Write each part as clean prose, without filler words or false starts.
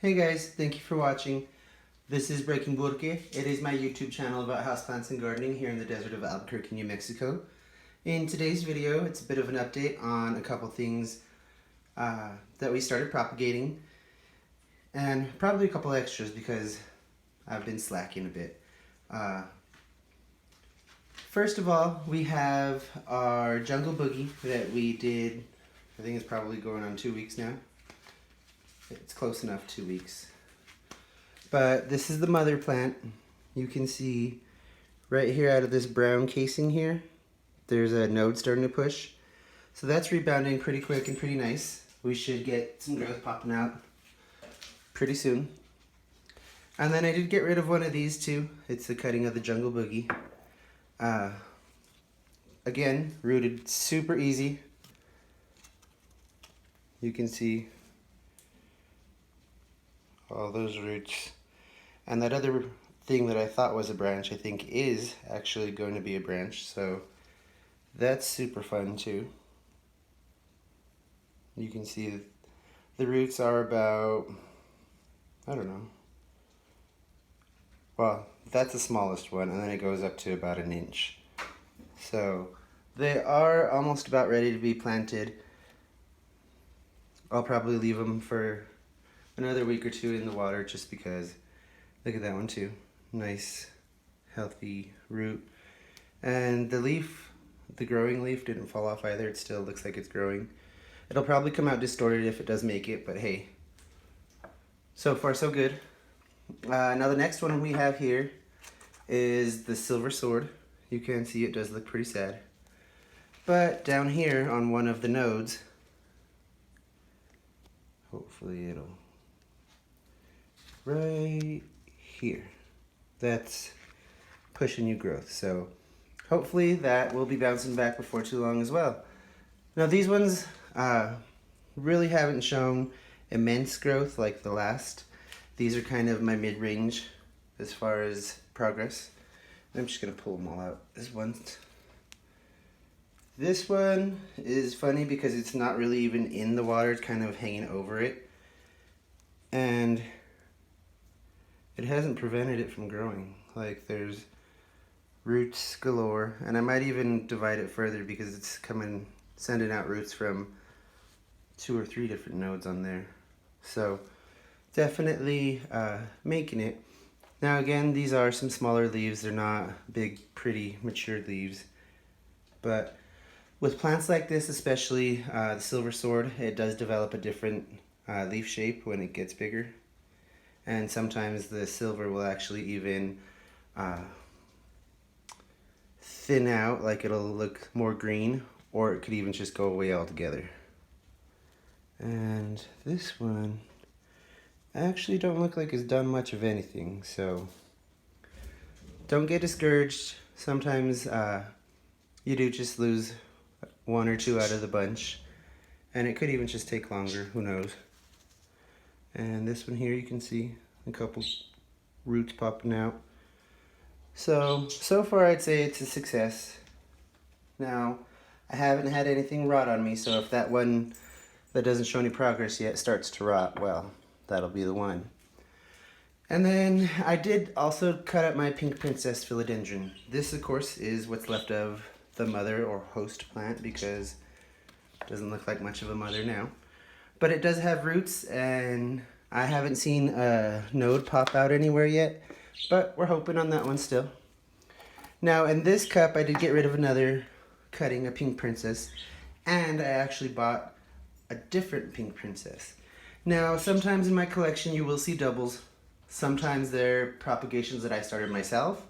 Hey guys, thank you for watching. This is Breaking Boogie. It is my YouTube channel about houseplants and gardening here in the desert of Albuquerque, New Mexico. In today's video, it's a bit of an update on a couple things that we started propagating, and probably a couple extras because I've been slacking a bit. First of all, we have our jungle boogie that we did, I think it's probably going on 2 weeks now. It's close enough, 2 weeks. But this is the mother plant. You can see right here out of this brown casing here, there's a node starting to push. So that's rebounding pretty quick and pretty nice. We should get some growth popping out pretty soon. And then I did get rid of one of these too. It's the cutting of the jungle boogie. Again, rooted super easy. You can see all those roots. And that other thing that I thought was a branch, I think is actually going to be a branch. So that's super fun too. You can see the roots are about, I don't know. Well, that's the smallest one, and then it goes up to about 1 inch. So they are almost about ready to be planted. I'll probably leave them for another week or two in the water just because, look at that one too. Nice, healthy root. And the leaf, the growing leaf didn't fall off either. It still looks like it's growing. It'll probably come out distorted if it does make it, but hey. So far so good. Now the next one we have here is the silver sword. You can see it does look pretty sad. But down here on one of the nodes, hopefully it'll, right here, that's pushing new growth. So hopefully that will be bouncing back before too long as well. Now these ones really haven't shown immense growth like the last. These are kind of my mid-range as far as progress. I'm just gonna pull them all out. This one is funny because it's not really even in the water, it's kind of hanging over it. And it hasn't prevented it from growing. Like, there's roots galore, and I might even divide it further because it's sending out roots from 2 or 3 different nodes on there. So definitely making it. Now again, these are some smaller leaves. They're not big, pretty, mature leaves. But with plants like this, especially the silver sword, it does develop a different leaf shape when it gets bigger. And sometimes the silver will actually even thin out, like it'll look more green, or it could even just go away altogether. And this one actually don't look like it's done much of anything, so don't get discouraged. Sometimes you do just lose 1 or 2 out of the bunch, and it could even just take longer, who knows. And this one here, you can see a couple roots popping out. So far I'd say it's a success. Now, I haven't had anything rot on me, so if that one that doesn't show any progress yet starts to rot, well, that'll be the one. And then I did also cut up my pink princess philodendron. This, of course, is what's left of the mother or host plant because it doesn't look like much of a mother now. But it does have roots, and I haven't seen a node pop out anywhere yet, but we're hoping on that one still. Now in this cup, I did get rid of another cutting, a pink princess, and I actually bought a different pink princess. Now sometimes in my collection you will see doubles. Sometimes they're propagations that I started myself.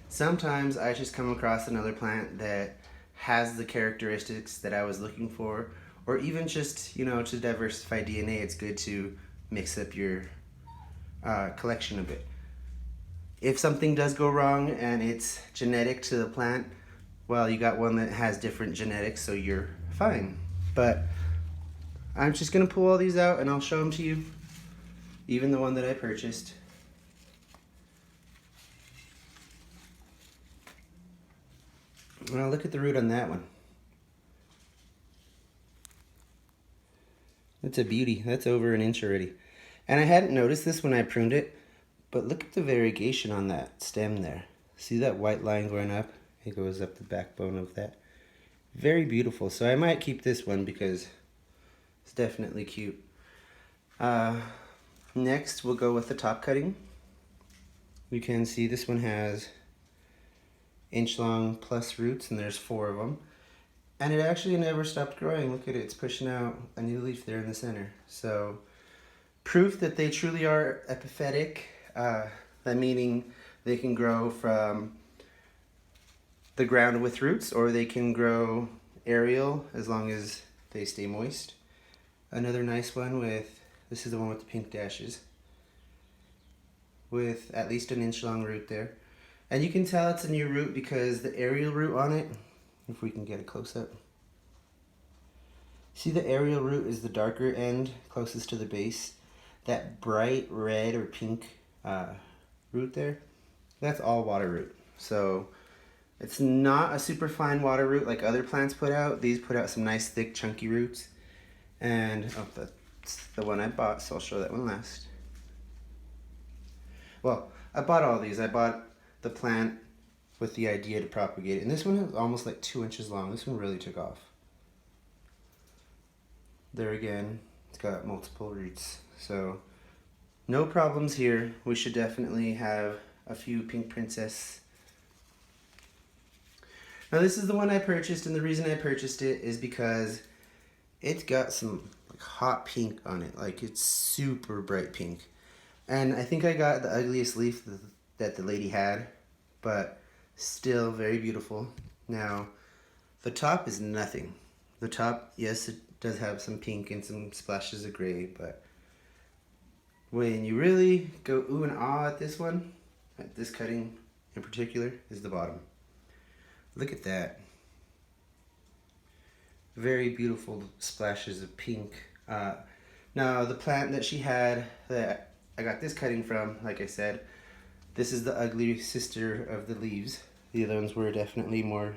Sometimes I just come across another plant that has the characteristics that I was looking for, or even just, you know, to diversify DNA, it's good to mix up your collection a bit. If something does go wrong and it's genetic to the plant, well, you got one that has different genetics, so you're fine. But I'm just gonna pull all these out and I'll show them to you, even the one that I purchased. Well, look at the root on that one. It's a beauty. That's over 1 inch already. And I hadn't noticed this when I pruned it, but look at the variegation on that stem there. See that white line going up? It goes up the backbone of that. Very beautiful. So I might keep this one because it's definitely cute. Next, we'll go with the top cutting. You can see this one has inch-long plus roots, and there's 4 of them. And it actually never stopped growing. Look at it, it's pushing out a new leaf there in the center. So, proof that they truly are epiphytic. That meaning they can grow from the ground with roots, or they can grow aerial as long as they stay moist. Another nice one with, this is the one with the pink dashes, with at least an inch long root there. And you can tell it's a new root because the aerial root on it, if we can get a close up. See, the aerial root is the darker end closest to the base. That bright red or pink root there, that's all water root. So it's not a super fine water root like other plants put out. These put out some nice thick chunky roots. And oh, that's the one I bought, so I'll show that one last. Well, I bought all these. I bought the plant with the idea to propagate it. And this one is almost like 2 inches long. This one really took off. There again, it's got multiple roots. So no problems here. We should definitely have a few pink princess. Now this is the one I purchased, and the reason I purchased it is because it's got some like hot pink on it. Like, it's super bright pink. And I think I got the ugliest leaf that the lady had, but still very beautiful. Now, the top is nothing. The top, yes, it does have some pink and some splashes of gray, but when you really go ooh and ah at this one, at this cutting in particular, is the bottom. Look at that. Very beautiful splashes of pink. Now, the plant that she had that I got this cutting from, like I said, this is the ugly sister of the leaves. The other ones were definitely more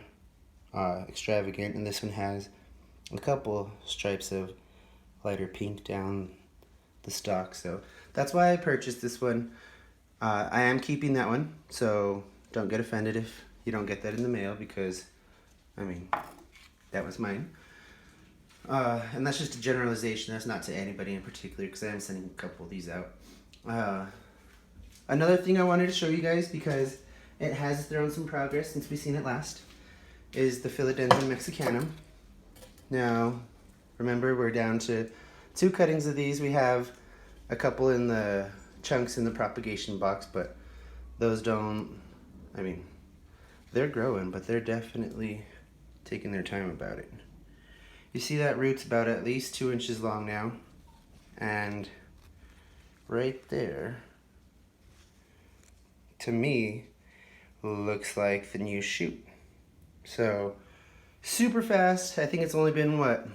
extravagant, and this one has a couple stripes of lighter pink down the stalk. So that's why I purchased this one. I am keeping that one, so don't get offended if you don't get that in the mail, because, I mean, that was mine. And that's just a generalization. That's not to anybody in particular, because I am sending a couple of these out. Another thing I wanted to show you guys, because it has thrown some progress since we seen it last, is the philodendron mexicanum. Now, remember, we're down to 2 cuttings of these. We have a couple in the chunks in the propagation box, but those don't, I mean, they're growing, but they're definitely taking their time about it. You see that root's about at least 2 inches long now, and right there, to me, looks like the new shoot. So, super fast. I think it's only been, what,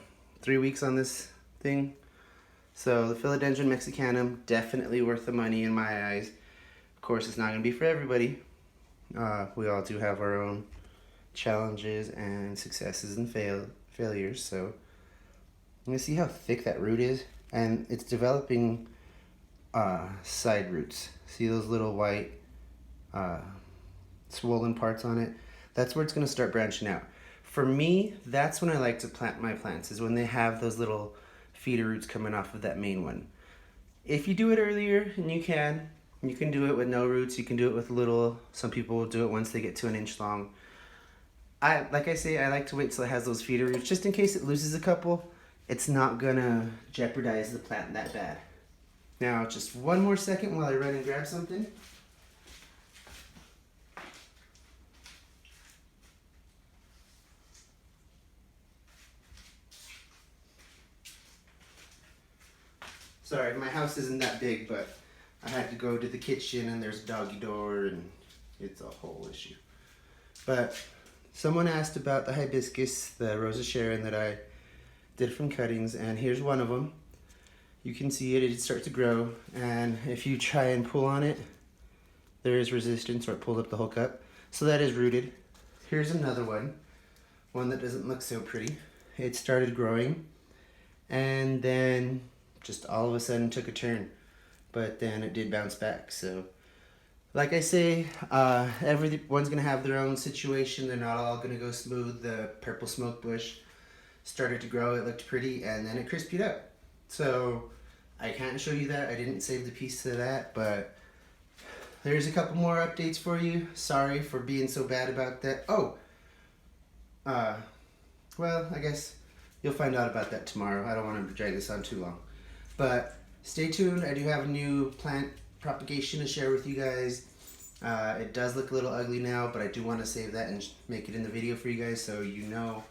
3 weeks on this thing? So the philodendron mexicanum, definitely worth the money in my eyes. Of course, it's not going to be for everybody. We all do have our own challenges and successes and failures. So I'm going to see how thick that root is. And it's developing side roots. See those little white swollen parts on it? That's where it's going to start branching out. For me, that's when I like to plant my plants, is when they have those little feeder roots coming off of that main one. If you do it earlier, and you can do it with no roots, you can do it with little. Some people will do it once they get to an inch long. Like I say, I like to wait till it has those feeder roots, just in case it loses a couple. It's not gonna jeopardize the plant that bad. Now, just one more second while I run and grab something. Sorry, my house isn't that big, but I had to go to the kitchen and there's a doggy door and it's a whole issue. But someone asked about the hibiscus, the Rosa Sharon that I did from cuttings, and here's one of them. You can see it start to grow, and if you try and pull on it, there is resistance, or it pulls up the whole cup. So that is rooted. Here's another one that doesn't look so pretty. It started growing, and then just all of a sudden took a turn. but then it did bounce back. So like I say, everyone's gonna have their own situation. They're not all gonna go smooth. The purple smoke bush started to grow, it looked pretty, and then it crispied up. So I can't show you that, I didn't save the piece of that, but there's a couple more updates for you. Sorry for being so bad about that. Oh, well, I guess you'll find out about that tomorrow. I don't want to drag this on too long. But stay tuned, I do have a new plant propagation to share with you guys. It does look a little ugly now, but I do want to save that and make it in the video for you guys so you know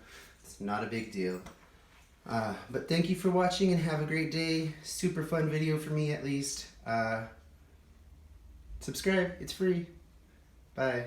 it's not a big deal. But thank you for watching and have a great day. Super fun video for me at least. Subscribe, it's free. Bye.